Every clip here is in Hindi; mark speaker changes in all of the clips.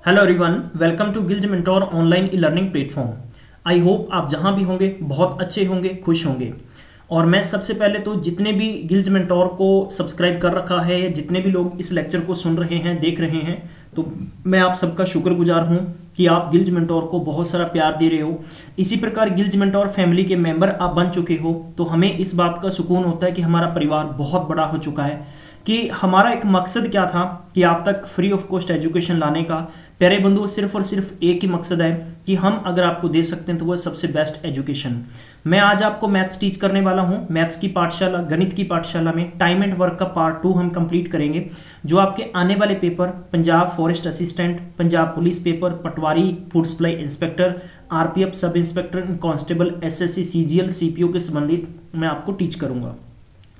Speaker 1: Hello everyone, welcome to Gillz mentor online e learning platform. I hope आप जहां भी होंगे बहुत अच्छे होंगे, खुश होंगे। और मैं सबसे पहले तो जितने भी गिल्ज मेंटोर को सब्सक्राइब कर रखा है या जितने भी लोग इस लेक्चर को सुन रहे हैं, देख रहे हैं, तो मैं आप सबका शुक्रगुजार हूं कि आप गिल्ज मेंटोर को बहुत सारा प्यार दे रहे हो। इसी प्रकार गिल्ज मेंटोर फैमिली के मेंबर आप बन चुके हो तो हमें इस बात का सुकून होता है कि हमारा परिवार बहुत बड़ा हो चुका है। कि हमारा एक मकसद क्या था कि आप तक फ्री ऑफ कॉस्ट एजुकेशन लाने का। प्यारे बंधुओं, सिर्फ और सिर्फ एक ही मकसद है कि हम अगर आपको दे सकते हैं तो वो सबसे बेस्ट एजुकेशन। मैं आज आपको मैथ्स टीच करने वाला हूं। मैथ्स की पाठशाला, गणित की पाठशाला में टाइम एंड वर्क का पार्ट 2 हम कंप्लीट करेंगे, जो आपके आने वाले paper Punjab forest assistant, Punjab police paper, patwari, food supply inspector, RPF sub inspector, constable, SSC, CGL, CPO के संबंधित मैं आपको टीच करूंगा।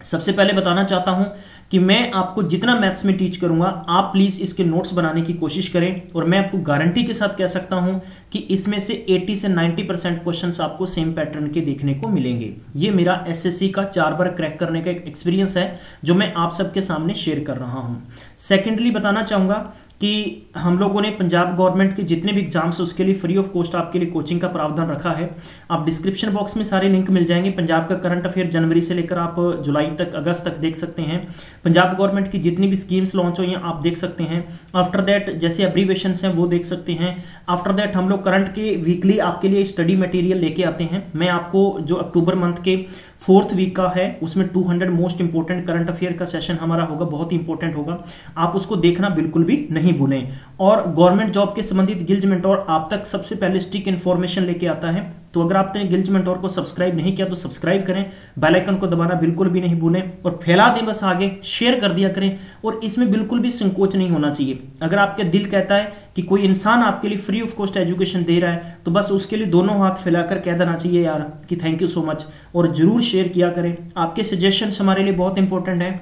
Speaker 1: सबसे पहले बताना चाहता हूं कि मैं आपको जितना मैथ्स में टीच करूंगा आप प्लीज इसके नोट्स बनाने की कोशिश करें। और मैं आपको गारंटी के साथ कह सकता हूं कि इसमें से 80 से 90% क्वेश्चंस आपको सेम पैटर्न के देखने को मिलेंगे। ये मेरा एसएससी का 4 बार क्रैक करने का एक एक्सपीरियंस है जो मैं आप सबके सामने शेयर कर रहा हूं। सेकेंडली बताना चाहूंगा कि हम लोगों ने पंजाब गवर्नमेंट के जितने भी एग्जाम्स है उसके लिए फ्री ऑफ कॉस्ट आपके लिए कोचिंग का प्रावधान रखा है। आप डिस्क्रिप्शन बॉक्स में सारे लिंक मिल जाएंगे। पंजाब का करंट अफेयर जनवरी से लेकर आप जुलाई तक, अगस्त तक देख सकते हैं। पंजाब गवर्नमेंट की जितनी भी स्कीम्स लॉन्च हुई हैं आप देख सकते हैं। आफ्टर दैट जैसे एब्रीवेशन हैं वो देख सकते हैं। आफ्टर दैट हम लोग करंट के वीकली आपके लिए स्टडी मटेरियल लेके आते हैं। मैं आपको जो अक्टूबर मंथ के 4th वीक का है उसमें 200 मोस्ट इंपोर्टेंट करंट अफेयर का सेशन हमारा होगा, बहुत ही इंपॉर्टेंट होगा। आप उसको देखना बिल्कुल भी नहीं भूलें। और गवर्नमेंट जॉब के संबंधित गिल्ज मेंटोर आप तक सबसे पहले स्टिक इन्फॉर्मेशन लेके आता है। तो अगर आपने गिल्ज मेंटोर को सब्सक्राइब नहीं किया तो सब्सक्राइब करें, बेल आइकन को दबाना बिल्कुल भी नहीं भूलें और फैला दें, बस आगे शेयर कर दिया करें। और इसमें बिल्कुल भी संकोच नहीं होना चाहिए। अगर आपका दिल कहता है कि कोई इंसान आपके लिए फ्री ऑफ कॉस्ट एजुकेशन दे रहा है तो बस उसके लिए दोनों हाथ फैलाकर कह देना चाहिए यार कि थैंक यू सो मच, और जरूर शेयर किया करें। आपके सजेशंस हमारे लिए बहुत इंपॉर्टेंट है।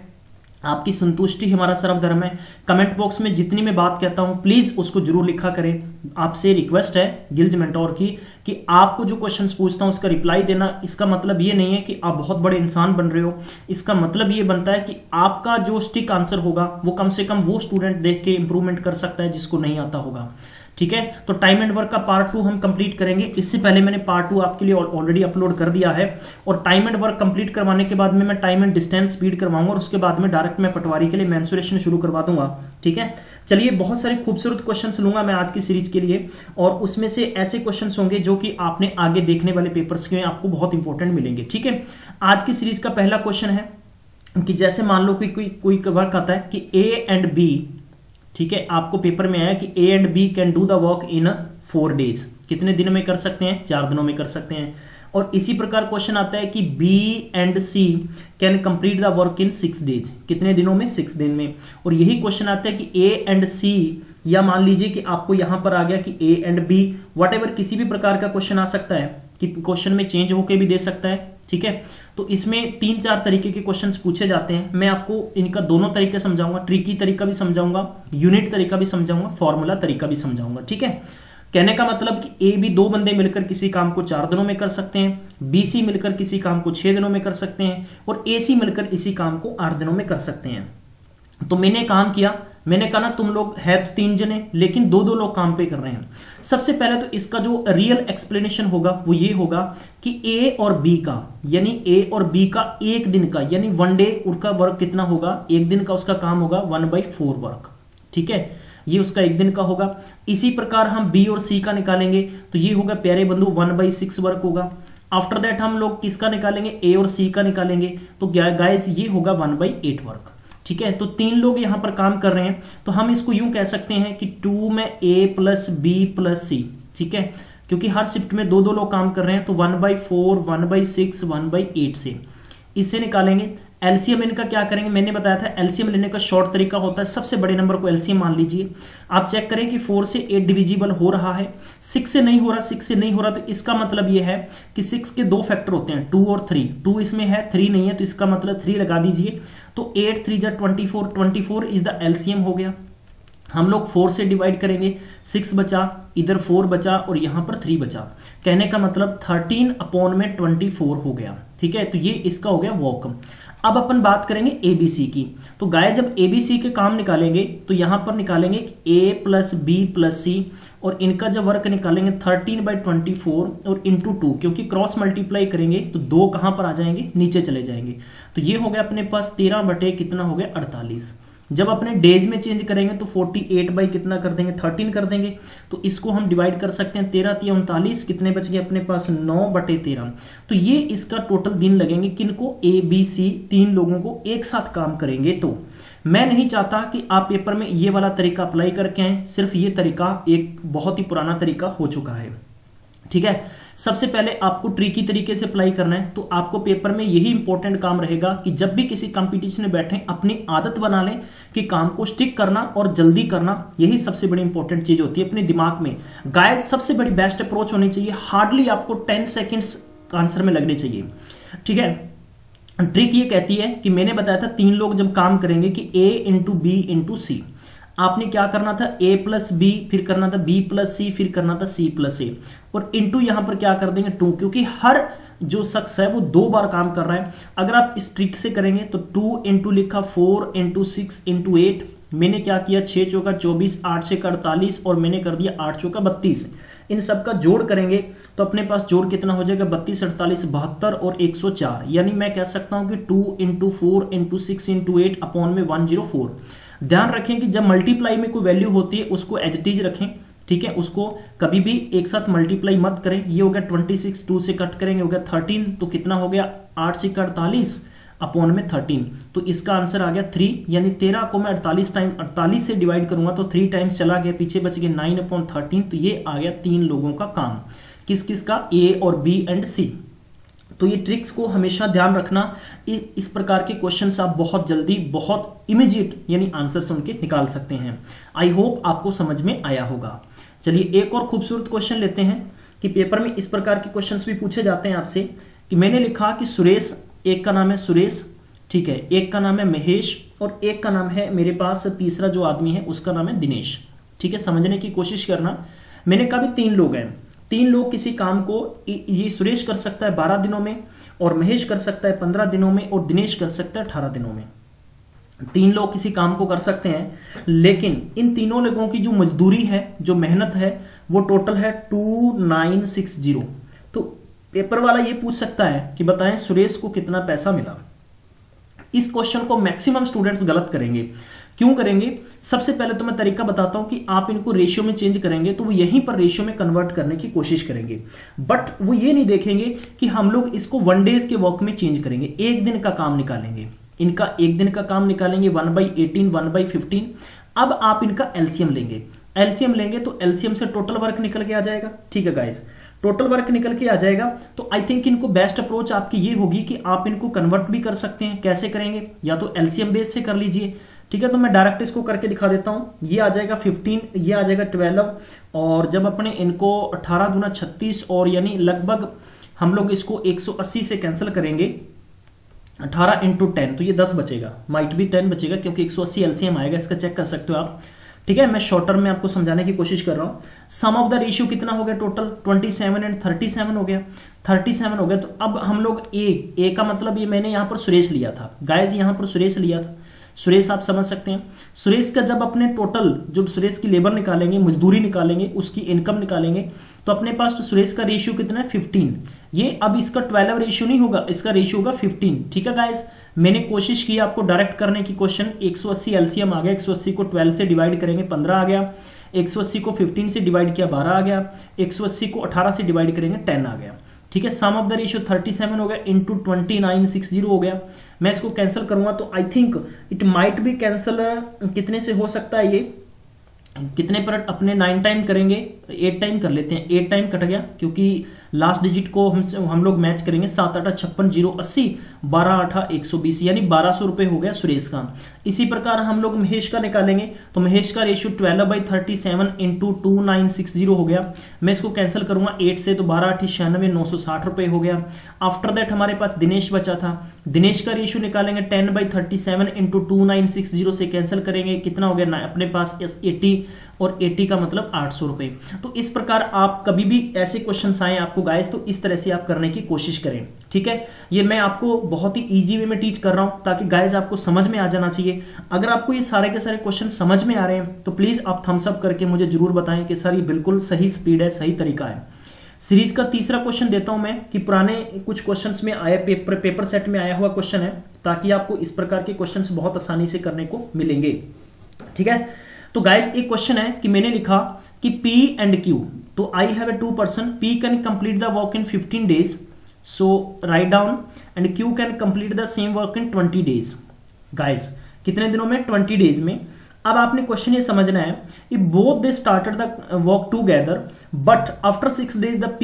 Speaker 1: आपकी संतुष्टि हमारा सर्व धर्म है। कमेंट बॉक्स में जितनी मैं बात कहता हूं प्लीज उसको जरूर लिखा करें। आपसे रिक्वेस्ट है गिल्ज मेंटोर की कि आपको जो क्वेश्चंस पूछता हूं उसका रिप्लाई देना। इसका मतलब ये नहीं है कि आप बहुत बड़े इंसान बन रहे हो। इसका मतलब ये बनता है कि आपका जो स्टिक आंसर होगा वो कम से कम वो स्टूडेंट देख के इंप्रूवमेंट कर सकता है जिसको नहीं आता होगा। ठीक है, तो टाइम एंड वर्क का पार्ट 2 हम कंप्लीट करेंगे। इससे पहले मैंने पार्ट 2 आपके लिए ऑलरेडी अपलोड कर दिया है। और टाइम एंड वर्क कंप्लीट करवाने के बाद में मैं टाइम एंड डिस्टेंस स्पीड करवाऊंगा और उसके बाद में डायरेक्ट मैं पटवारी के लिए मेंसुरेशन शुरू करवा दूंगा। ठीक है, चलिए, बहुत सारे खूबसूरत क्वेश्चंस लूंगा मैं आज की सीरीज के लिए। और उसमें से ऐसे क्वेश्चंस होंगे जो कि आपने आगे देखने वाले पेपर्स में आपको बहुत इंपॉर्टेंट मिलेंगे। ठीक है, आज की सीरीज का पहला क्वेश्चन है कि जैसे मान लो कोई वर्क आता है कि ए एंड बी, ठीक है, आपको पेपर में आया कि A and B can do the work in 4 days. कितने दिन में कर सकते हैं? 4 दिनों में कर सकते हैं। और इसी प्रकार क्वेश्चन आता है कि B and C can complete the work in 6 days. कितने दिनों में? 6 दिन में। और यही क्वेश्चन आता है कि ए एंड सी, या मान लीजिए कि आपको यहां पर आ गया कि A and B, whatever किसी भी प्रकार का क्वेश्चन आ सकता है कि क्वेश्चन में चेंज होके भी दे सकता है। ठीक है, तो इसमें 3-4 तरीके के क्वेश्चंस पूछे जाते हैं। मैं आपको इनका दोनों तरीके समझाऊंगा, ट्रिकी तरीका भी समझाऊंगा, यूनिट तरीका भी समझाऊंगा, फॉर्मूला तरीका भी समझाऊंगा। ठीक है, कहने का मतलब कि ए बी 2 बंदे मिलकर किसी काम को 4 दिनों में कर सकते हैं, बी सी मिलकर किसी काम को 6 दिनों में कर सकते हैं, और ए सी मिलकर इसी काम को 8 दिनों में कर सकते हैं। तो मैंने काम किया, मैंने कहा ना तुम लोग है तो 3 जने लेकिन 2-2 लोग काम पे कर रहे हैं। सबसे पहले तो इसका जो रियल एक्सप्लेनेशन होगा वो ये होगा कि ए और बी का, यानी ए और बी का 1 दिन का, यानी 1 डे उसका वर्क कितना होगा? 1 दिन का उसका काम होगा 1/4 वर्क। ठीक है, ये उसका 1 दिन का होगा। इसी प्रकार हम बी और सी का निकालेंगे तो ये होगा प्यारे बंधु 1/6 वर्क होगा। आफ्टर दैट हम लोग किसका निकालेंगे? ए और सी का निकालेंगे तो गाइस ये होगा 1/8 वर्क। ठीक है, तो 3 लोग यहां पर काम कर रहे हैं तो हम इसको यूं कह सकते हैं कि 2 में ए प्लस बी प्लस सी। ठीक है, क्योंकि हर शिफ्ट में 2-2 लोग काम कर रहे हैं तो 1/4, 1/6, 1/8 से इससे निकालेंगे। एलसीएम इनका क्या करेंगे? मैंने बताया था एलसीएम लेने का शॉर्ट तरीका होता है, सबसे बड़े नंबर को एलसीएम मान लीजिए। आप चेक करें कि 4 से 8 डिविजिबल हो रहा है, 6 से नहीं हो रहा, 6 से नहीं हो रहा, तो इसका मतलब यह है कि 6 के 2 फैक्टर होते हैं, 2 और 3। 2 इसमें है, 3 नहीं है, तो इसका मतलब 3 लगा दीजिए। तो 8 3 जा 24, 24 इज द एलसीएम हो गया। हम लोग 4 से डिवाइड करेंगे, 6 बचा, इधर 4 बचा और यहां पर 3 बचा। कहने का मतलब 13/24 हो गया। ठीक है, तो ये इसका हो गया वॉक। अब अपन बात करेंगे एबीसी की। तो गाय जब एबीसी के काम निकालेंगे तो यहां पर निकालेंगे a प्लस बी प्लस सी, और इनका जब वर्क निकालेंगे 13/24 और इंटू 2, क्योंकि क्रॉस मल्टीप्लाई करेंगे तो 2 कहां पर आ जाएंगे, नीचे चले जाएंगे। तो ये हो गया अपने पास 13 बटे कितना हो गया 48। जब अपने डेज में चेंज करेंगे तो 48 बाई कितना कर देंगे 13 कर देंगे। तो इसको हम डिवाइड कर सकते हैं 13 × 39, कितने बच गए अपने पास 9/13। तो ये इसका टोटल दिन लगेंगे किनको, ए बी सी 3 लोगों को एक साथ काम करेंगे। तो मैं नहीं चाहता कि आप पेपर में ये वाला तरीका अप्लाई करके आए, सिर्फ ये तरीका एक बहुत ही पुराना तरीका हो चुका है। ठीक है, सबसे पहले आपको ट्रिकी तरीके से अप्लाई करना है। तो आपको पेपर में यही इंपॉर्टेंट काम रहेगा कि जब भी किसी कंपटीशन में बैठे अपनी आदत बना लें कि काम को स्टिक करना और जल्दी करना, यही सबसे बड़ी इंपॉर्टेंट चीज होती है अपने दिमाग में। गाइस सबसे बड़ी बेस्ट अप्रोच होनी चाहिए, हार्डली आपको 10 सेकेंड्स आंसर में लगने चाहिए। ठीक है, ट्रिक ये कहती है कि मैंने बताया था 3 लोग जब काम करेंगे कि A इंटू बी इंटू सी, आपने क्या करना था A प्लस बी, फिर करना था B प्लस सी, फिर करना था C प्लस A, और इंटू यहां पर क्या कर देंगे 2, क्योंकि हर जो शख्स है वो 2 बार काम कर रहा है। अगर आप इस ट्रिक से करेंगे तो 2 इंटू लिखा 4 इंटू 6 इंटू 8, मैंने क्या किया 6 चौका 24, 8 6 48, और मैंने कर दिया 8 चौका 32। इन सब का जोड़ करेंगे तो अपने पास जोड़ कितना हो जाएगा 32 48 72 और 104, यानी मैं कह सकता हूं कि 2 इंटू 4 इंटू 6 इंटू 8 अपॉन में 104। ध्यान रखें कि जब मल्टीप्लाई में कोई वैल्यू होती है उसको एज इट इज रखें। ठीक है, उसको कभी भी एक साथ मल्टीप्लाई मत करें। ये हो गया 26, 2 से कट करेंगे हो गया 13, तो कितना हो गया 8 से 48 अपॉन में 13, तो इसका आंसर आ गया 3। यानी 13 को मैं 48 से डिवाइड करूंगा तो 3 टाइम्स चला गया, पीछे बच गया 9/13। तो ये आ गया 3 लोगों का काम, किस किस का, ए और बी एंड सी। तो ये ट्रिक्स को हमेशा ध्यान रखना, इस प्रकार के क्वेश्चंस आप बहुत जल्दी बहुत इमीडिएट यानी आंसर सुन के निकाल सकते हैं। आई होप आपको समझ में आया होगा। चलिए एक और खूबसूरत क्वेश्चन लेते हैं कि पेपर में इस प्रकार के क्वेश्चंस भी पूछे जाते हैं आपसे कि मैंने लिखा कि सुरेश, एक का नाम है सुरेश, ठीक है, एक का नाम है महेश, और एक का नाम है मेरे पास तीसरा जो आदमी है उसका नाम है दिनेश। ठीक है, समझने की कोशिश करना। मैंने कहा भी 3 लोग हैं, 3 लोग किसी काम को, ये सुरेश कर सकता है 12 दिनों में, और महेश कर सकता है 15 दिनों में, और दिनेश कर सकता है 18 दिनों में। 3 लोग किसी काम को कर सकते हैं, लेकिन इन तीनों लोगों की जो मजदूरी है, जो मेहनत है, वो टोटल है 2960। तो पेपर वाला ये पूछ सकता है कि बताएं सुरेश को कितना पैसा मिला। इस क्वेश्चन को मैक्सिमम स्टूडेंट्स गलत करेंगे। क्यों करेंगे? सबसे पहले तो मैं तरीका बताता हूं कि आप इनको रेशियो में चेंज करेंगे तो वो यहीं पर रेशियो में कन्वर्ट करने की कोशिश करेंगे, बट वो ये नहीं देखेंगे कि हम लोग इसको 1 डेज के वर्क में चेंज करेंगे, 1 दिन का काम निकालेंगे। इनका 1 दिन का काम निकालेंगे 1/18, 1/15। अब आप इनका एलसीएम लेंगे, एलसीएम लेंगे तो एलसीएम से टोटल वर्क निकल के आ जाएगा। ठीक है गाइस, टोटल वर्क निकल के आ जाएगा। तो आई थिंक इनको बेस्ट अप्रोच आपकी ये होगी कि आप इनको कन्वर्ट भी कर सकते हैं। कैसे करेंगे? या तो एलसीएम बेस से कर लीजिए। ठीक है, तो मैं डायरेक्ट इसको करके दिखा देता हूं। ये आ जाएगा 15, ये आ जाएगा 12, और जब अपने इनको 18 दूना 36, और यानी लगभग हम लोग इसको 180 से कैंसिल करेंगे 18 × 10, तो ये 10 बचेगा, माइट भी 10 बचेगा क्योंकि 180 एलसीएम आएगा, इसका चेक कर सकते हो आप। ठीक है, मैं शॉर्ट टर्म में आपको समझाने की कोशिश कर रहा हूं। सम ऑफ द रेशियो कितना हो गया टोटल? 27 एंड 37 हो गया, 37 हो गया। तो अब हम लोग ए का मतलब ये मैंने यहां पर सुरेश लिया था गाइस, यहां पर सुरेश लिया था। सुरेश आप समझ सकते हैं, सुरेश का जब अपने टोटल जो सुरेश की लेबर निकालेंगे, मजदूरी निकालेंगे, उसकी इनकम निकालेंगे, तो अपने पास तो सुरेश का रेशियो कितना है 15। ये अब इसका 12 रेशियो नहीं होगा, इसका रेशियो होगा 15। ठीक है गाइस, मैंने कोशिश की आपको डायरेक्ट करने की क्वेश्चन। 180 एलसीएम आ गया, 180 को 12 से डिवाइड करेंगे 15 आ गया, 180 को 15 से डिवाइड किया 12 आ गया, 180 को 18 से डिवाइड करेंगे 10 आ गया। ठीक है, सम ऑफ द रेशियो 37 हो गया इंटू 2960 हो गया। मैं इसको कैंसिल करूंगा तो आई थिंक इट माइट भी कैंसिल कितने से हो सकता है, ये कितने पर अपने 9 टाइम करेंगे, 8 टाइम कर लेते हैं। 8 टाइम कट गया क्योंकि लास्ट डिजिट को हम लोग मैच करेंगे। 7 8 56 0 80, 12 8 120, यानी 1200 रुपए हो गया सुरेश का। इसी प्रकार हम लोग महेश का निकालेंगे तो महेश का रेशियो 12/37 इंटू 2960 हो गया। मैं इसको कैंसिल करूंगा 8 से, तो 12 8 96, 960 रुपए हो गया। आफ्टर दैट हमारे पास दिनेश बचा था, दिनेश का रेशियो निकालेंगे 10/37 इंटू 2960 से कैंसिल करेंगे, कितना हो गया अपने पास 80, और 80 का मतलब 800 रुपए। तो इस प्रकार आप कभी भी ऐसे क्वेश्चन आए आपको गाइस तो इस तरह से आप करने की कोशिश करें, ठीक है। ये मैं आपको बहुत ही इजी वे में टीच कर रहा हूं ताकि गाइस आपको समझ में आ जाना चाहिए। अगर आपको ये सारे के सारे क्वेश्चन समझ में आ रहे हैं तो प्लीज आप थम्स अप करके मुझे जरूर बताएं कि सर ये बिल्कुल सही स्पीड है, सही तरीका है। सीरीज का तीसरा क्वेश्चन देता हूं मैं कि पुराने कुछ क्वेश्चंस में आए पेपर सेट में आया हुआ क्वेश्चन है, ताकि आपको इस प्रकार के क्वेश्चंस बहुत आसानी से करने को मिलेंगे, ठीक है। तो गाइज एक क्वेश्चन है कि मैंने लिखा कि P एंड Q, तो I have a 2 person, P can complete the work in 15 days, so write down, and Q can complete the same work in 20 days. Guys कितने दिनों में? 20 डेज में। अब आपने क्वेश्चन ये समझना है कि both they started the work together but after 6 days the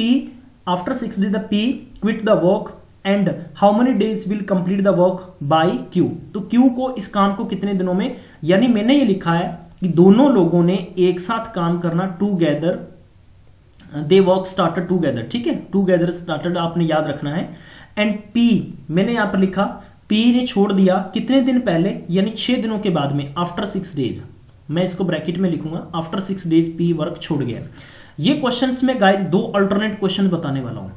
Speaker 1: P quit the work and how many days will complete the work by Q। तो Q को इस काम को कितने दिनों में, यानी मैंने ये लिखा है कि दोनों लोगों ने एक साथ काम करना together, they work started together, ठीक है, टुगेदर स्टार्टेड आपने याद रखना है। एंड P मैंने यहां पर लिखा P ने छोड़ दिया कितने दिन पहले, यानी 6 दिनों के बाद में, आफ्टर 6 डेज। मैं इसको ब्रैकेट में लिखूंगा, आफ्टर 6 डेज P वर्क छोड़ गया। ये क्वेश्चंस में गाइस 2 अल्टरनेट क्वेश्चन बताने वाला हूं।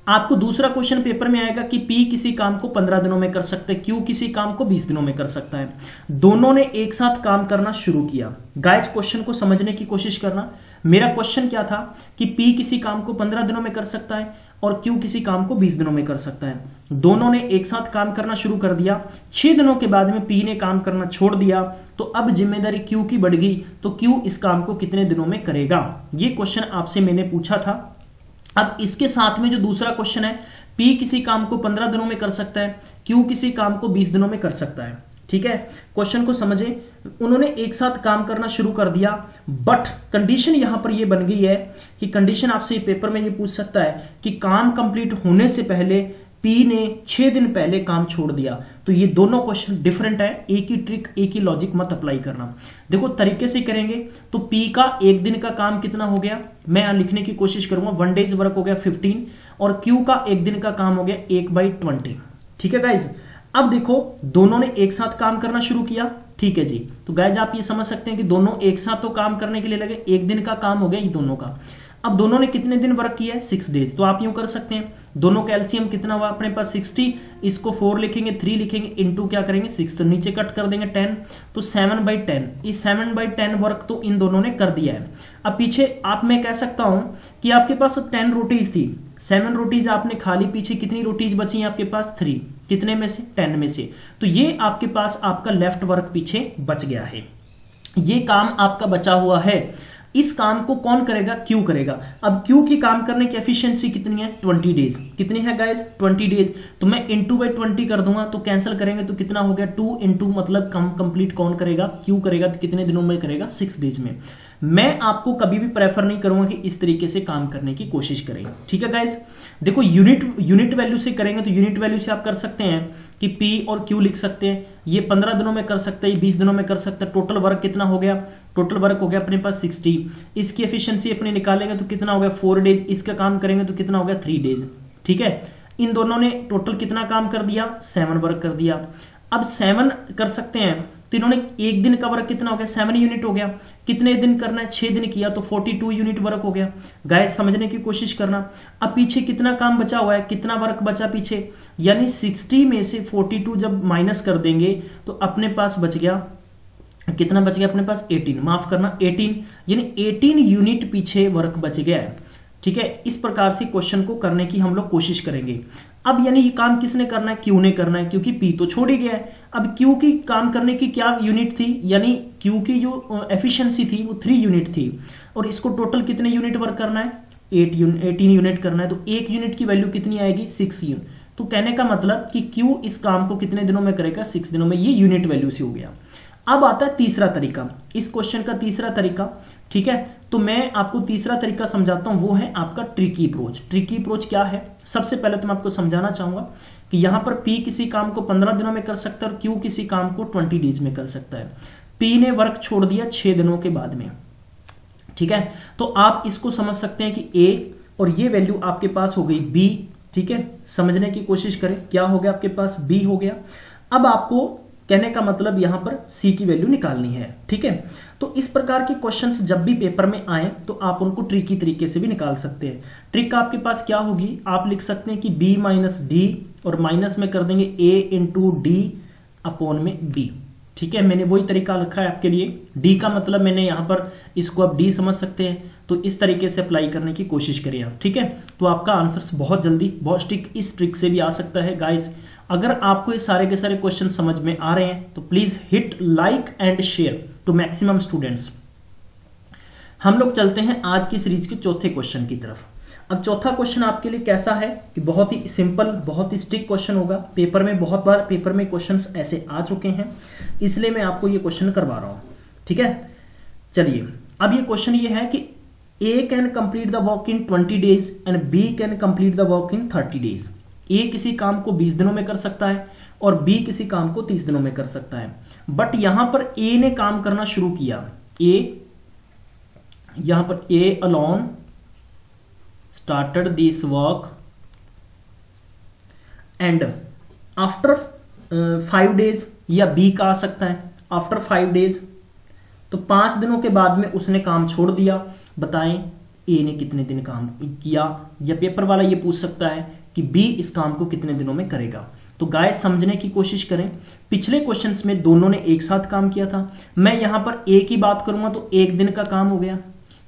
Speaker 1: आपको दूसरा क्वेश्चन पेपर में आएगा कि P किसी काम को 15 दिनों में कर सकता है, Q किसी काम को 20 दिनों में कर सकता है। दोनों ने एक साथ काम करना शुरू किया। गाइस क्वेश्चन को समझने की कोशिश करना। मेरा क्वेश्चन क्या था कि P किसी काम को 15 दिनों में कर सकता है और Q किसी काम को 20 दिनों में कर सकता है। दोनों ने एक साथ काम करना शुरू कर दिया। 6 दिनों के बाद में P ने काम करना छोड़ दिया, तो अब जिम्मेदारी Q की बढ़ गई, तो Q इस काम को कितने दिनों में करेगा। ये क्वेश्चन आपसे मैंने पूछा था। अब इसके साथ में जो दूसरा क्वेश्चन है, P किसी काम को 15 दिनों में कर सकता है, Q किसी काम को 20 दिनों में कर सकता है, ठीक है। क्वेश्चन को समझे, उन्होंने एक साथ काम करना शुरू कर दिया, बट कंडीशन यहां पर ये बन गई है कि कंडीशन आपसे पेपर में ये पूछ सकता है कि काम कंप्लीट होने से पहले P ने 6 दिन पहले काम छोड़ दिया। तो ये दोनों क्वेश्चन डिफरेंट है, एक ही ट्रिक एक ही लॉजिक मत अप्लाई करना। देखो तरीके से करेंगे तो P का एक दिन का काम कितना हो गया, मैं लिखने की कोशिश करूंगा, 1 डेज वर्क हो गया 15, और Q का एक दिन का काम हो गया 1/20, ठीक है गाइज। अब देखो दोनों ने एक साथ काम करना शुरू किया, ठीक है जी। तो गाइज आप ये समझ सकते हैं कि दोनों एक साथ तो काम करने के लिए लगे, एक दिन का काम हो गया ये दोनों का। अब दोनों ने कितने दिन वर्क किया है? 6 डेज। तो आप यूं कर सकते हैं, दोनों का एलसीएम कितना हुआ अपने पास 60, इसको 4 लिखेंगे, 3 लिखेंगे, इनटू क्या करेंगे 6, तो नीचे कट कर देंगे 10, तो 7/10। इस 7/10 वर्क तो इन दोनों ने कर दिया है। अब पीछे आप मैं कह सकता हूं कि आपके पास 10 रोटीज थी, 7 रोटीज आपने खा ली, पीछे कितनी रोटीज बची हैं आपके पास? 3। कितने में से? 10 में से। तो ये आपके पास आपका लेफ्ट वर्क पीछे बच गया है, ये काम आपका बचा हुआ है। इस काम को कौन करेगा? Q करेगा। अब Q की काम करने की एफिशिएंसी कितनी है? 20 डेज। कितनी है गाइस? 20 डेज। तो मैं इंटू बाई 20 कर दूंगा, तो कैंसिल करेंगे तो कितना हो गया? 2 इंटू मतलब कंप्लीट कौन करेगा? Q करेगा। तो कितने दिनों में करेगा? 6 डेज में। मैं आपको कभी भी प्रेफर नहीं करूंगा कि इस तरीके से काम करने की कोशिश करें, ठीक है गाइस। देखो यूनिट वैल्यू से करेंगे तो यूनिट वैल्यू से आप कर सकते हैं कि P और Q लिख सकते हैं, ये 15 दिनों में कर सकते हैं, 20 दिनों में कर सकते हैं। टोटल वर्क कितना हो गया? टोटल वर्क हो गया अपने पास 60। इसकी एफिशिएंसी अपने निकालेंगे तो कितना हो गया? 4 डेज। इसका काम करेंगे तो कितना हो गया? 3 डेज, ठीक है। इन दोनों ने टोटल कितना काम कर दिया? 7 वर्क कर दिया। अब 7 कर सकते हैं तो इन्होंने एक दिन का वर्क कितना हो गया? 7 यूनिट हो गया। कितने दिन करना है? 6 दिन किया तो 42 यूनिट वर्क हो गया। गाइस समझने की कोशिश करना। अब पीछे कितना काम बचा हुआ है? कितना वर्क बचा पीछे? यानी 60 में से 42 जब माइनस कर देंगे तो अपने पास बच गया, कितना बच गया अपने पास? 18, माफ करना 18, यानी 18 यूनिट पीछे वर्क बच गया है, ठीक है। इस प्रकार से क्वेश्चन को करने की हम लोग कोशिश करेंगे। अब यानी ये काम किसने करना है? Q ने करना है, क्योंकि P तो छोड़ ही गया है। अब Q की काम करने की क्या यूनिट थी? यानी Q की जो एफिशिएंसी थी वो 3 यूनिट थी, और इसको टोटल कितने यूनिट वर्क करना है? 18 यूनिट करना है। तो 1 यूनिट की वैल्यू कितनी आएगी? 6 यूनिट। तो कहने का मतलब कि Q इस काम को कितने दिनों में करेगा? 6 दिनों में। ये यूनिट वैल्यू से हो गया। अब आता है तीसरा तरीका, इस क्वेश्चन का तीसरा तरीका, ठीक है। तो मैं आपको तीसरा तरीका समझाता हूं, वो है आपका ट्रिकी अप्रोच। ट्रिकी अप्रोच क्या है? सबसे पहले तो मैं आपको समझाना चाहूंगा कि यहां पर P किसी काम को 15 दिनों में कर सकता है और Q किसी काम को 20 डेज में कर सकता है। P ने वर्क छोड़ दिया 6 दिनों के बाद में, ठीक है। तो आप इसको समझ सकते हैं कि A और ये वैल्यू आपके पास हो गई B, ठीक है। समझने की कोशिश करें, क्या हो गया आपके पास? B हो गया। अब आपको कहने का मतलब यहां पर सी की वैल्यू निकालनी है। ठीक है, तो इस प्रकार के क्वेश्चंस जब भी पेपर में आए तो आप उनको ट्रिकी तरीके से भी निकाल सकते हैं। ट्रिक आपके पास क्या होगी, आप लिख सकते हैं कि b माइनस डी और माइनस में कर देंगे a इंटू डी अपॉन में b। ठीक है, मैंने वही तरीका रखा है आपके लिए। d का मतलब मैंने यहां पर इसको आप d समझ सकते हैं, तो इस तरीके से अप्लाई करने की कोशिश करिए आप। ठीक है, तो आपका आंसर बहुत जल्दी बहुत इस ट्रिक से भी आ सकता है। गाइस, अगर आपको ये सारे के सारे क्वेश्चन समझ में आ रहे हैं तो please hit like and share to maximum students. हम लोग चलते हैं आज की सीरीज के चौथे क्वेश्चन की तरफ। अब चौथा क्वेश्चन आपके लिए कैसा है कि बहुत ही सिंपल, बहुत ही स्ट्रिक्ट क्वेश्चन होगा। पेपर में बहुत बार पेपर में क्वेश्चंस ऐसे आ चुके हैं, इसलिए मैं आपको ये क्वेश्चन करवा रहा हूं। ठीक है, चलिए अब ये क्वेश्चन ये है कि A can complete the work in 20 days and B can complete the work in 30 days. A किसी काम को 20 दिनों में कर सकता है और B किसी काम को 30 दिनों में कर सकता है। बट यहां पर A ने काम करना शुरू किया, यहां पर A alone started this work and after 5 days, या B का आ सकता है आफ्टर 5 डेज, तो 5 दिनों के बाद में उसने काम छोड़ दिया। बताएं A ने कितने दिन काम किया, या पेपर वाला ये पूछ सकता है कि B इस काम को कितने दिनों में करेगा। तो गाइस समझने की कोशिश करें, पिछले क्वेश्चंस में दोनों ने एक साथ काम किया था। मैं यहां पर A की बात करूंगा तो 1 दिन का काम हो गया।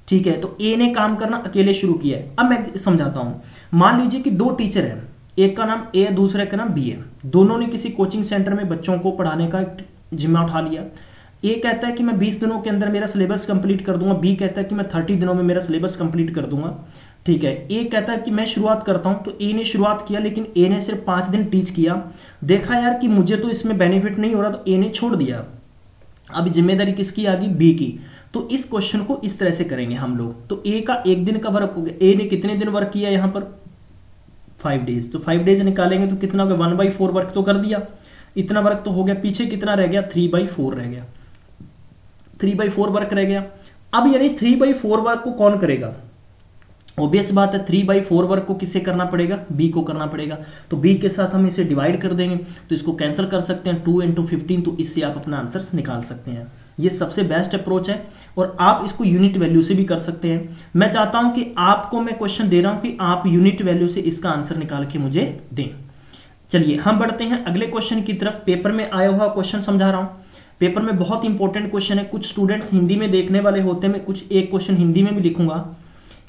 Speaker 1: ठीक है, तो A ने काम करना अकेले शुरू किया है। अब मैं समझाता हूं। मान लीजिए कि 2 टीचर हैं, एक का नाम A है, दूसरे का नाम B है। दोनों ने किसी कोचिंग सेंटर में बच्चों को पढ़ाने का जिम्मा उठा लिया। A कहता है कि मैं 20 दिनों के अंदर मेरा सिलेबस कंप्लीट कर दूंगा, B कहता है कि मैं 30 दिनों में मेरा सिलेबस कंप्लीट कर दूंगा। ठीक है, A कहता है कि मैं शुरुआत करता हूं, तो A ने शुरुआत किया, लेकिन A ने सिर्फ 5 दिन टीच किया। देखा यार कि मुझे तो इसमें बेनिफिट नहीं हो रहा, तो A ने छोड़ दिया। अब जिम्मेदारी किसकी आ गई, B की। तो इस क्वेश्चन को इस तरह से करेंगे हम लोग। तो A का 1 दिन का वर्क हो गया। A ने कितने दिन वर्क किया यहां पर 5 डेज, तो 5 डेज निकालेंगे तो कितना हो गया, 1/4 वर्क तो कर दिया। इतना वर्क तो हो गया, पीछे कितना रह गया, 3/4 रह गया। 3/4 वर्क रह गया। अब यानी 3/4 वर्क को कौन करेगा, ऑब्वियस बात है 3/4 वर्क को किससे करना पड़ेगा, B को करना पड़ेगा। तो B के साथ हम इसे डिवाइड कर देंगे, तो इसको कैंसिल कर सकते हैं, 2 × 15, तो इससे आप अपना आंसर निकाल सकते हैं। ये सबसे बेस्ट अप्रोच है, और आप इसको यूनिट वैल्यू से भी कर सकते हैं। मैं चाहता हूं कि आपको मैं क्वेश्चन दे रहा हूं कि आप यूनिट वैल्यू से इसका आंसर निकाल के मुझे दें। चलिए हम बढ़ते हैं अगले क्वेश्चन की तरफ। पेपर में आया हुआ क्वेश्चन समझा रहा हूं। पेपर में बहुत इंपॉर्टेंट क्वेश्चन है, कुछ स्टूडेंट्स हिंदी में देखने वाले होते हैं। मैं कुछ एक क्वेश्चन हिंदी में भी लिखूंगा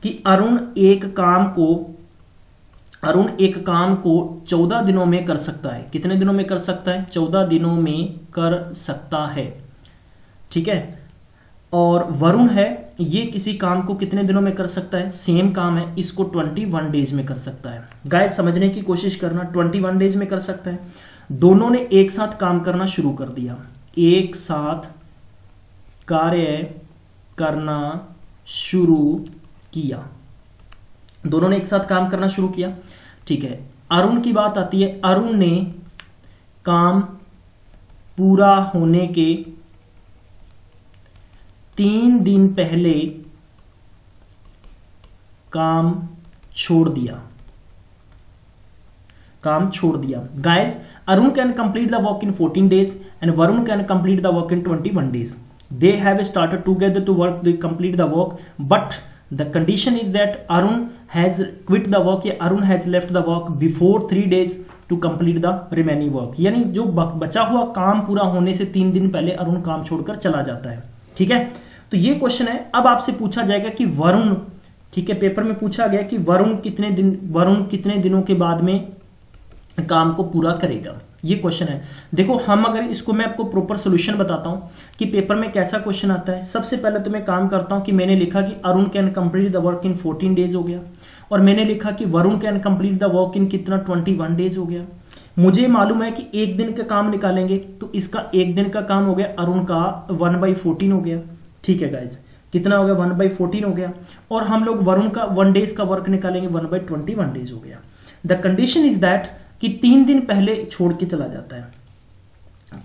Speaker 1: कि अरुण एक काम को 14 दिनों में कर सकता है। कितने दिनों में कर सकता है, 14 दिनों में कर सकता है। ठीक है, और वरुण है, ये किसी काम को कितने दिनों में कर सकता है, सेम काम है, इसको 21 डेज में कर सकता है। गाइस समझने की कोशिश करना, 21 डेज में कर सकता है। दोनों ने एक साथ काम करना शुरू कर दिया, एक साथ कार्य करना शुरू किया। दोनों ने एक साथ काम करना शुरू किया। ठीक है, अरुण की बात आती है। अरुण ने काम पूरा होने के 3 दिन पहले काम छोड़ दिया। Guys, Arun can complete the work in 14 days and Varun can complete the work in 21 days. They have started together to work to complete the work, but the condition is that Arun has quit the work, या Arun has left the work before 3 days to complete the remaining work। यानी जो बचा हुआ काम पूरा होने से 3 दिन पहले अरुण काम छोड़कर चला जाता है। ठीक है, तो ये क्वेश्चन है। अब आपसे पूछा जाएगा कि वरुण, ठीक है, पेपर में पूछा गया कि वरुण कितने दिनों के बाद में काम को पूरा करेगा, ये क्वेश्चन है। देखो, हम अगर इसको मैं आपको प्रॉपर सॉल्यूशन बताता हूं कि पेपर में कैसा क्वेश्चन आता है। सबसे पहले तो मैं काम करता हूं कि मैंने लिखा कि Arun can complete the work in 14 days हो गया, और मैंने लिखा कि Varun can complete the work इन कितना 21 डेज हो गया। मुझे मालूम है कि 1 दिन का काम निकालेंगे तो इसका 1 दिन का काम हो गया, अरुण का 1/14 हो गया। ठीक है गाइज, कितना हो गया, 1/14 हो गया। और हम लोग वरुण का 1 डेज का वर्क निकालेंगे, 1/21 डेज हो गया। द कंडीशन इज दैट कि 3 दिन पहले छोड़ के चला जाता है।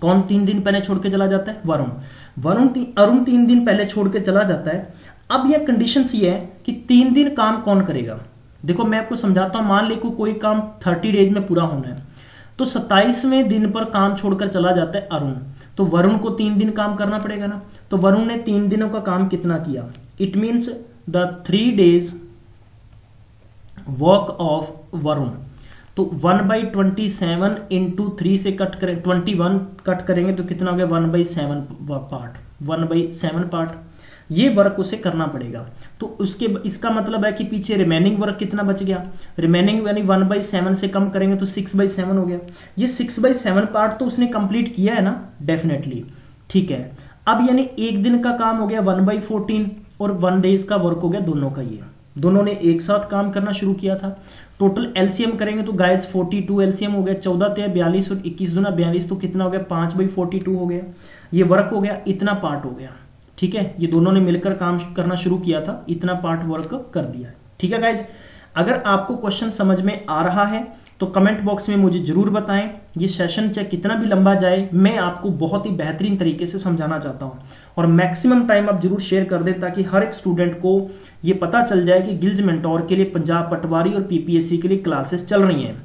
Speaker 1: कौन 3 दिन पहले छोड़ के चला जाता है, अरुण 3 दिन पहले छोड़ के चला जाता है। अब यह कंडीशन ये है कि 3 दिन काम कौन करेगा। देखो मैं आपको समझाता हूं। मान लो कोई काम 30 डेज में पूरा होना है, तो 27वें दिन पर काम छोड़कर चला जाता है अरुण, तो वरुण को 3 दिन काम करना पड़ेगा ना। तो वरुण ने 3 दिनों का काम कितना किया, it means the 3 days work of Varun. तो 1/27 इंटू 3 से कट करें, 21 कट करेंगे तो कितना हो गया 1/7 पार्ट, 1/7 पार्ट ये वर्क उसे करना पड़ेगा। तो उसके इसका मतलब है कि पीछे रिमेनिंग वर्क कितना बच गया, रिमेनिंग यानी 1/7 से कम करेंगे तो 6/7 हो गया। ये 6/7 पार्ट तो उसने कंप्लीट किया है ना, डेफिनेटली, ठीक है। अब यानी एक दिन का काम हो गया 1/14 और 1 days का वर्क हो गया दोनों का, ये दोनों ने एक साथ काम करना शुरू किया था। टोटल एलसीएम करेंगे तो गाइस 42 एलसीएम हो गया, 14 × 42 और 21 दूना 42 तो कितना हो गया 5/42 हो गया। ये वर्क हो गया, इतना पार्ट हो गया, ठीक है। ये दोनों ने मिलकर काम करना शुरू किया था, इतना पार्ट वर्क कर दिया है, ठीक है गाइज। अगर आपको क्वेश्चन समझ में आ रहा है तो कमेंट बॉक्स में मुझे जरूर बताएं। ये सेशन चाहे कितना भी लंबा जाए, मैं आपको बहुत ही बेहतरीन तरीके से समझाना चाहता हूं और मैक्सिमम टाइम आप जरूर शेयर कर दें ताकि हर एक स्टूडेंट को ये पता चल जाए कि गिल्ज मेंटोर के लिए पंजाब पटवारी और पीपीएससी के लिए क्लासेस चल रही हैं।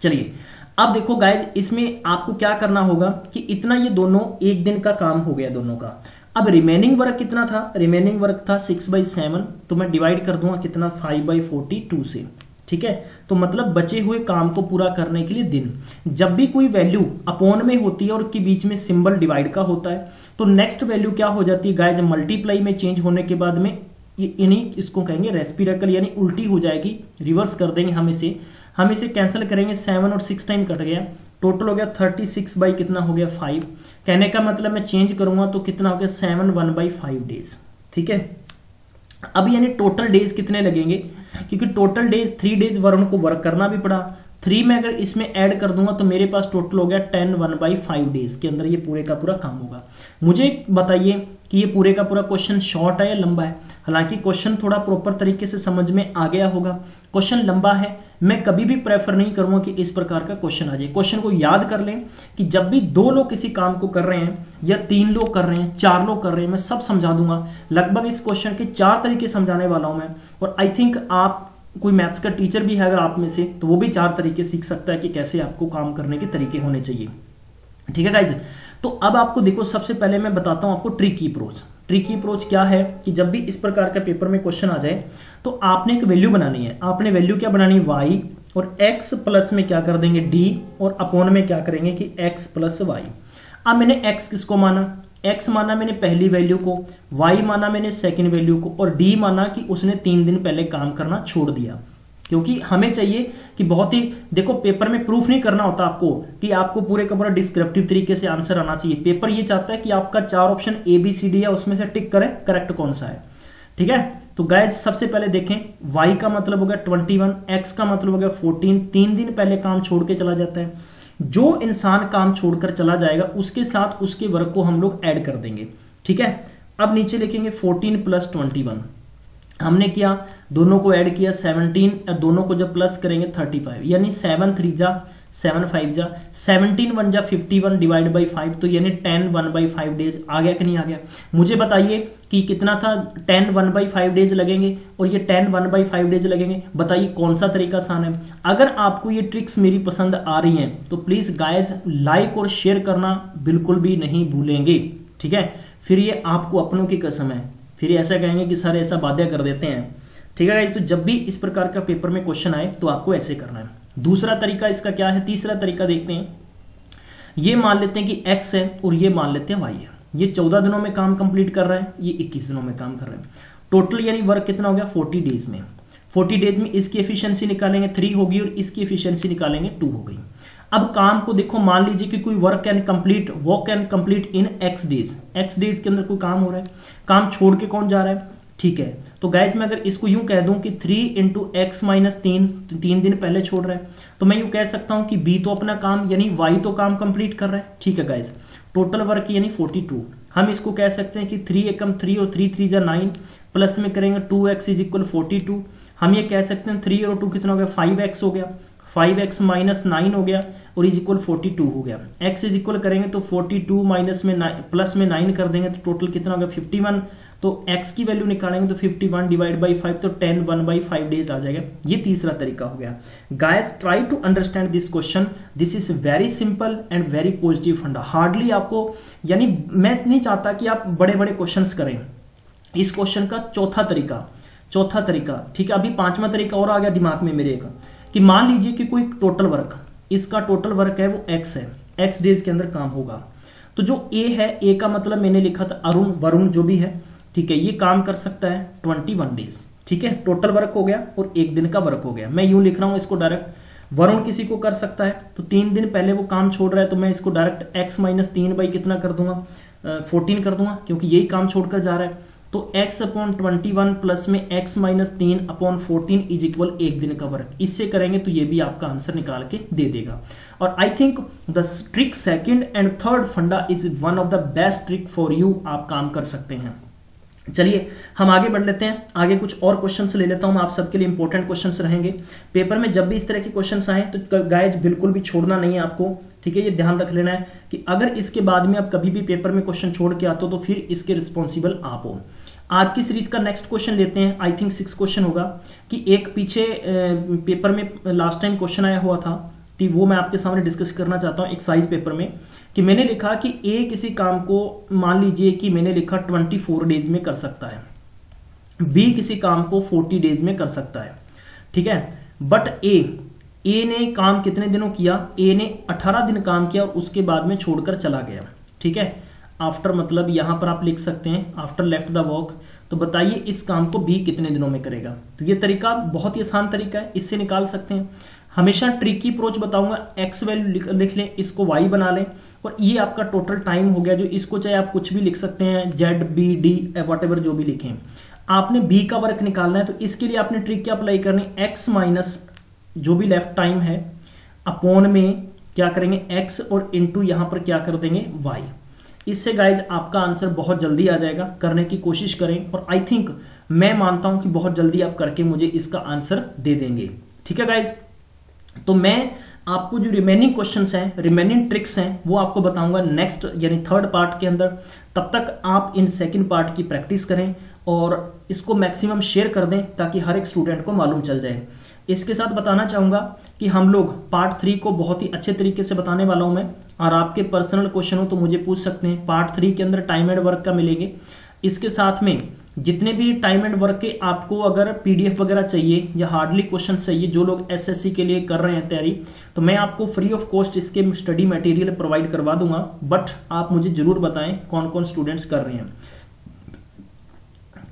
Speaker 1: चलिए अब देखो गाइज, इसमें आपको क्या करना होगा कि इतना ये दोनों एक दिन का काम हो गया दोनों का। अब रिमेनिंग वर्क कितना था, रिमेनिंग वर्क था 6/7, तो मैं डिवाइड कर दूंगा कितना 5/42 से, ठीक है। तो मतलब बचे हुए काम को पूरा करने के लिए दिन, जब भी कोई वैल्यू अपॉन में होती है और के बीच में सिंबल डिवाइड का होता है तो नेक्स्ट वैल्यू क्या हो जाती है गाइज, मल्टीप्लाई में चेंज होने के बाद में इन्हीं इसको कहेंगे रेसिप्रोकल, यानी उल्टी हो जाएगी, रिवर्स कर देंगे हम इसे कैंसिल करेंगे, 7 और 6 टाइम कट गया, टोटल हो गया 36 बाई कितना हो गया 5। कहने का मतलब मैं चेंज करूंगा तो कितना हो गया 7 1/5 डेज, ठीक है। अब यानी टोटल डेज कितने लगेंगे, क्योंकि टोटल डेज 3 डेज वरुण को वर्क करना भी पड़ा, 3 में अगर इसमें ऐड कर दूंगा तो मेरे पास टोटल हो गया 10 1/5 डेज के अंदर ये पूरे का पूरा काम होगा। मुझे बताइए कि ये पूरे का पूरा क्वेश्चन शॉर्ट है या लंबा है। हालांकि क्वेश्चन थोड़ा प्रॉपर तरीके से समझ में आ गया होगा, क्वेश्चन लंबा है, मैं कभी भी प्रेफर नहीं करूंगा कि इस प्रकार का क्वेश्चन आ जाए। क्वेश्चन को याद कर लें कि जब भी 2 लोग किसी काम को कर रहे हैं या 3 लोग कर रहे हैं, 4 लोग कर रहे हैं, मैं सब समझा दूंगा। लगभग इस क्वेश्चन के 4 तरीके समझाने वाला हूं मैं, और आई थिंक आप कोई मैथ्स का टीचर भी है अगर आप में से, तो वो भी 4 तरीके सीख सकता है कि कैसे आपको काम करने के तरीके होने चाहिए, ठीक है गाइज। तो अब आपको देखो, सबसे पहले मैं बताता हूं आपको ट्रिकी अप्रोच। ट्रिकी अप्रोच क्या है कि जब भी इस प्रकार का पेपर में क्वेश्चन आ जाए तो आपने एक वैल्यू बनानी है। आपने वैल्यू क्या बनानी है y, और x प्लस में क्या कर देंगे d, और अपॉन में क्या करेंगे कि x प्लस y। अब मैंने x किसको माना, x माना मैंने पहली वैल्यू को, y माना मैंने सेकंड वैल्यू को, और d माना कि उसने 3 दिन पहले काम करना छोड़ दिया। क्योंकि हमें चाहिए कि बहुत ही, देखो पेपर में प्रूफ नहीं करना होता आपको कि आपको पूरे का पूरा डिस्क्रिप्टिव तरीके से आंसर आना चाहिए। पेपर ये चाहता है कि आपका 4 ऑप्शन ABCD है, उसमें से टिक करें करेक्ट कौन सा है, ठीक है। तो गाइज सबसे पहले देखें, y का मतलब हो गया 21, x का मतलब हो गया 14, 3 दिन पहले काम छोड़ के चला जाता है। जो इंसान काम छोड़कर चला जाएगा उसके साथ उसके वर्क को हम लोग ऐड कर देंगे, ठीक है। अब नीचे लिखेंगे 14 + 21, हमने किया दोनों को ऐड किया 17, और दोनों को जब प्लस करेंगे 35, यानी 7 3 जा 7 5 जा 17 1 जा 51 डिवाइड बाई 5, तो यानी 10 1/5 डेज आ गया कि नहीं आ गया। मुझे बताइए कि कितना था, 10 1/5 डेज लगेंगे और ये 10 1/5 डेज लगेंगे। बताइए कौन सा तरीका आसान है। अगर आपको ये ट्रिक्स मेरी पसंद आ रही हैं तो प्लीज गाइज लाइक और शेयर करना बिल्कुल भी नहीं भूलेंगे, ठीक है। फिर ये आपको अपनों की कसम है, फिर ऐसा कहेंगे कि सारे ऐसा बाध्य कर देते हैं, ठीक है गाइस। तो जब भी इस प्रकार का पेपर में क्वेश्चन आए तो आपको ऐसे करना है। दूसरा तरीका इसका क्या है, तीसरा तरीका देखते हैं। ये मान लेते हैं कि x है और ये मान लेते हैं y है। ये 14 दिनों में काम कंप्लीट कर रहा है, ये 21 दिनों में काम कर रहे हैं। टोटल यानी वर्क कितना हो गया 40 डेज में। 40 डेज में इसकी एफिशिएंसी निकालेंगे 3 होगी और इसकी एफिशिएंसी निकालेंगे 2 हो गई। अब काम को देखो, मान लीजिए कि कोई work can complete in x days. x days के अंदर कोई काम हो रहा है, काम छोड़ के कौन जा रहा है, ठीक है। तो गाइज मैं अगर इसको यूं कह दूं कि 3 × x - 3, तो 3 दिन पहले छोड़ रहा है, तो मैं यूं कह सकता हूं कि b तो अपना काम यानी y तो काम कंप्लीट कर रहा है, ठीक है गाइज। टोटल वर्क यानी 42, हम इसको कह सकते हैं कि 3 एकम 3 और 3 3 जा 9, प्लस में करेंगे 2x = 42। हम ये कह सकते हैं 3 और 2 कितना हो गया 5x हो गया, 5x - 9 हो गया और = 42 हो गया। x करेंगे तो 42 - में प्लस में 9 कर देंगे तो टोटल कितना हो गया 51, तो x की वैल्यू निकालेंगे तो 51 डिवाइड बाई 5 तो 10 1/5 डेज आ जाएगा। ये तीसरा तरीका हो गया। Guys try to understand this question, this is very simple and very positive funda. Hardly आपको, यानी मैं नहीं चाहता कि आप बड़े बड़े क्वेश्चंस करें। इस क्वेश्चन का चौथा तरीका, ठीक है। अभी पांचवा तरीका और आ गया दिमाग में मेरे का, कि मान लीजिए कि कोई टोटल वर्क, इसका टोटल वर्क है वो x है, x डेज के अंदर काम होगा। तो जो a है, a का मतलब मैंने लिखा था अरुण, वरुण जो भी है, ठीक है, ये काम कर सकता है 21 डेज, ठीक है। टोटल वर्क हो गया और एक दिन का वर्क हो गया। मैं यूं लिख रहा हूं इसको डायरेक्ट, वरुण किसी को कर सकता है तो 3 दिन पहले वो काम छोड़ रहा है, तो मैं इसको डायरेक्ट x माइनस 3 बाई कितना कर दूंगा, 14 कर दूंगा, क्योंकि यही काम छोड़कर जा रहा है। तो x अपॉन 21 प्लस में x minus 3 upon 14 is equal एक दिन का वर्क। इससे करेंगे तो ये भी आपका आंसर निकाल के दे देगा। और I think the trick second and third funda is one of the best trick for you, आप काम कर सकते हैं। चलिए हम आगे बढ़ लेते हैं, आगे कुछ और क्वेश्चंस ले लेता हूं, आप सबके लिए इंपॉर्टेंट क्वेश्चंस रहेंगे पेपर में। जब भी इस तरह के क्वेश्चंस आए तो गाइज बिल्कुल भी छोड़ना नहीं है आपको, ठीक है। ये ध्यान रख लेना है कि अगर इसके बाद में आप कभी भी पेपर में क्वेश्चन छोड़ के आते हो तो फिर इसके रिस्पॉन्सिबल आप हो। आज की सीरीज का नेक्स्ट क्वेश्चन लेते हैं, आई थिंक 6 क्वेश्चन होगा। कि एक पीछे पेपर में लास्ट टाइम क्वेश्चन आया हुआ था, तो वो मैं आपके सामने डिस्कस करना चाहता हूं एक्सरसाइज पेपर में। कि मैंने लिखा कि ए किसी काम को मान लीजिए कि मैंने लिखा 24 डेज में कर सकता है, बी किसी काम को 40 डेज में कर सकता है, ठीक है। बट ए ने काम कितने दिनों किया, ए ने 18 दिन काम किया और उसके बाद में छोड़कर चला गया, ठीक है। आफ्टर मतलब यहां पर आप लिख सकते हैं आफ्टर लेफ्ट द वर्क। तो बताइए इस काम को बी कितने दिनों में करेगा। तो ये तरीका बहुत ही आसान तरीका है, इससे निकाल सकते हैं। हमेशा ट्रिकी अप्रोच बताऊंगा, एक्स वैल्यू लिख लें, इसको वाई बना लें, और ये आपका टोटल टाइम हो गया। जो इसको चाहे आप कुछ भी लिख सकते हैं, जेड बी डी वॉट जो भी लिखें। आपने बी का वर्क निकालना है, तो इसके लिए आपने ट्रिक क्या अप्लाई करनी, एक्स माइनस जो भी लेफ्ट टाइम है अपॉन में क्या करेंगे एक्स, और इंटू यहां पर क्या कर देंगे वाई। इससे गाइज आपका आंसर बहुत जल्दी आ जाएगा, करने की कोशिश करें। और आई थिंक मैं मानता हूं कि बहुत जल्दी आप करके मुझे इसका आंसर दे देंगे, ठीक है गाइज। तो मैं आपको जो रिमेनिंग क्वेश्चंस हैं, रिमेनिंग ट्रिक्स हैं, वो आपको बताऊंगा नेक्स्ट यानी थर्ड पार्ट के अंदर। तब तक आप इन सेकंड पार्ट की प्रैक्टिस करें और इसको मैक्सिमम शेयर कर दें ताकि हर एक स्टूडेंट को मालूम चल जाए। इसके साथ बताना चाहूंगा कि हम लोग पार्ट 3 को बहुत ही अच्छे तरीके से बताने वाला हूं मैं, और आपके पर्सनल क्वेश्चन हो तो मुझे पूछ सकते हैं। पार्ट 3 के अंदर टाइम एंड वर्क का मिलेंगे। इसके साथ में जितने भी टाइम एंड वर्क के आपको अगर पीडीएफ वगैरह चाहिए या हार्डली क्वेश्चन चाहिए, जो लोग एसएससी के लिए कर रहे हैं तैयारी, तो मैं आपको फ्री ऑफ कॉस्ट इसके स्टडी मटेरियल प्रोवाइड करवा दूंगा। बट आप मुझे जरूर बताएं कौन कौन स्टूडेंट्स कर रहे हैं।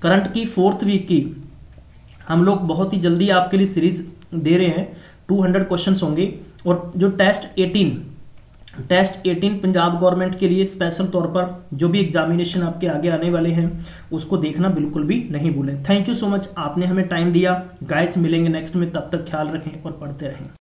Speaker 1: करंट की 4th वीक की हम लोग बहुत ही जल्दी आपके लिए सीरीज दे रहे हैं, 200 क्वेश्चंस होंगे। और जो टेस्ट 18 पंजाब गवर्नमेंट के लिए स्पेशल तौर पर जो भी एग्जामिनेशन आपके आगे आने वाले हैं उसको देखना बिल्कुल भी नहीं भूलें। थैंक यू सो मच, आपने हमें टाइम दिया। गाइस मिलेंगे नेक्स्ट में, तब तक ख्याल रखें और पढ़ते रहें।